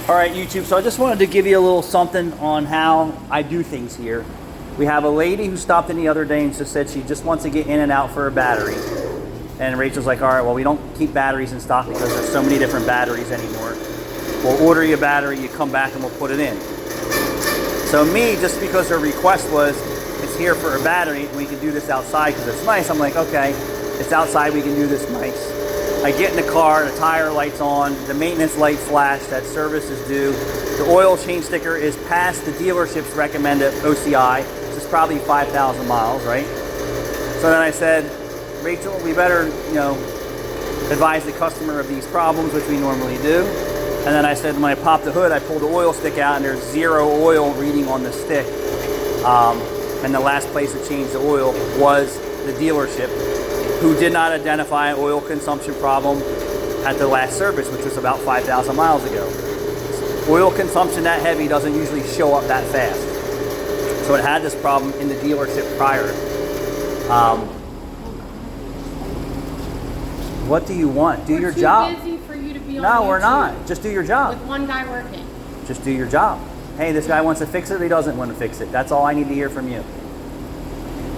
All right, YouTube, so I just wanted to give you a little something on how I do things here. We have a lady who stopped in the other day and just said she just wants to get in and out for a battery. And Rachel's like, all right, well, we don't keep batteries in stock because there's so many different batteries anymore. We'll order you a battery, you come back and we'll put it in. So me, just because her request was, it's here for a battery and we can do this outside because it's nice, I'm like, okay, it's outside, we can do this nice. I get in the car, the tire light's on, the maintenance light flashed, that service is due. The oil change sticker is past the dealership's recommended OCI, which is probably 5,000 miles, right? So then I said, Rachel, we better, advise the customer of these problems, which we normally do. And then I said, when I popped the hood, I pulled the oil stick out and there's 0 oil reading on the stick. And the last place to change the oil was the dealership, who did not identify an oil consumption problem at the last service, which was about 5,000 miles ago. Oil consumption that heavy doesn't usually show up that fast. So it had this problem in the dealership prior. What do you want? Do your job. We're too busy for you to be on No, we're YouTube not. Just do your job. with one guy working. Just do your job. Hey, this guy wants to fix it or he doesn't want to fix it. That's all I need to hear from you.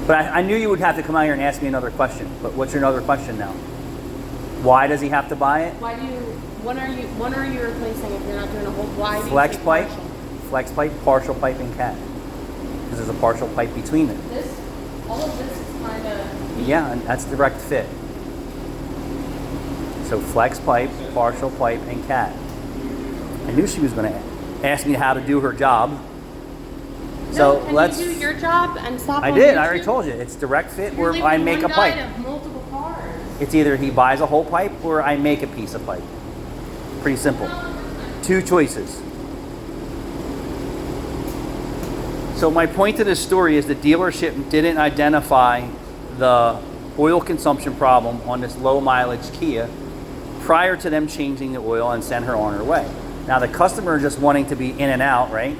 But I knew you would have to come out here and ask me another question. But what's your another question now? Why does he have to buy it? When are you replacing if you're not doing a whole why? Flex pipe, partial pipe, and cat. Because there's a partial pipe between it. All of this is kind of. Yeah, and that's direct fit. So flex pipe, partial pipe, and cat. I knew she was going to ask me how to do her job. So Can let's. you do your job and stop? I on did. YouTube? I already told you. It's direct fit You're where I leaving make a one guy pipe. to multiple cars. It's either he buys a whole pipe or I make a piece of pipe. Pretty simple. 2 choices. So my point to this story is the dealership didn't identify the oil consumption problem on this low mileage Kia prior to them changing the oil and send her on her way. Now the customer just wanting to be in and out, right?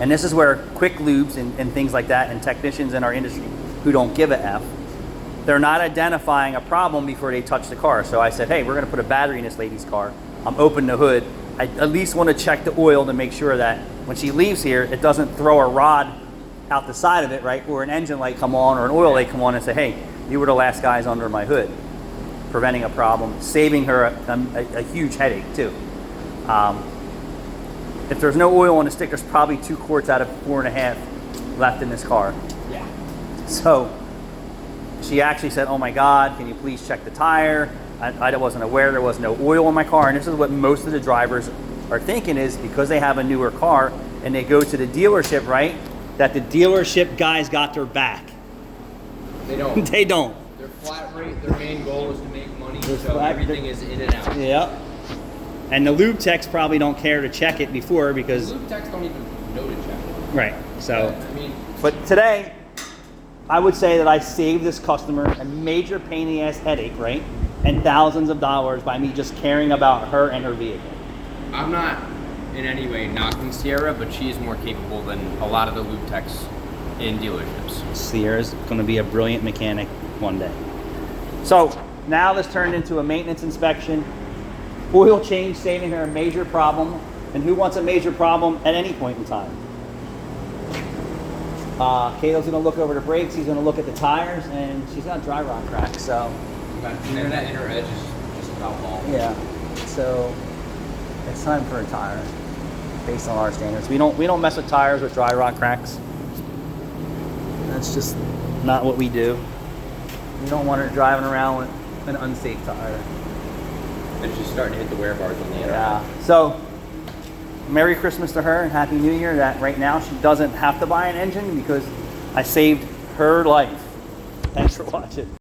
And this is where quick lubes and things like that and technicians in our industry who don't give a F, they're not identifying a problem before they touch the car. So I said, hey, we're gonna put a battery in this lady's car. I'm opening the hood. I at least wanna check the oil to make sure that when she leaves here, it doesn't throw a rod out the side of it, right? Or an engine light come on or an oil light come on and say, hey, you were the last guys under my hood. Preventing a problem, saving her a huge headache too. If there's no oil on the stick, there's probably 2 quarts out of 4.5 left in this car. Yeah. So she actually said, oh my God, can you please check the tire? I wasn't aware there was no oil in my car. And this is what most of the drivers are thinking is because they have a newer car and they go to the dealership, right? That the dealership guys got their back. They don't. They don't. Their flat rate, their main goal is to make money, Their so flat- everything is in and out. Yep. And the lube techs probably don't care to check it before because, Lube techs don't even know to check it. right, so. I mean, But today, I would say that I saved this customer a major pain in the ass headache, right? And thousands of dollars by me just caring about her and her vehicle. I'm not in any way knocking Sierra, but she is more capable than a lot of the lube techs in dealerships. Sierra's gonna be a brilliant mechanic one day. So now let's turn it into a maintenance inspection. Oil change, saving her a major problem. And who wants a major problem at any point in time? Cato's gonna look over the brakes, he's gonna look at the tires, and she's got dry rot cracks, so. And that inner edge is just about all. Yeah, so it's time for a tire, based on our standards. We don't mess with tires with dry rot cracks. That's just not what we do. You don't want her driving around with an unsafe tire. And she's starting to hit the wear bars on the inner edge. Yeah. So, Merry Christmas to her and Happy New Year. That right now she doesn't have to buy an engine because I saved her life. Thanks for watching.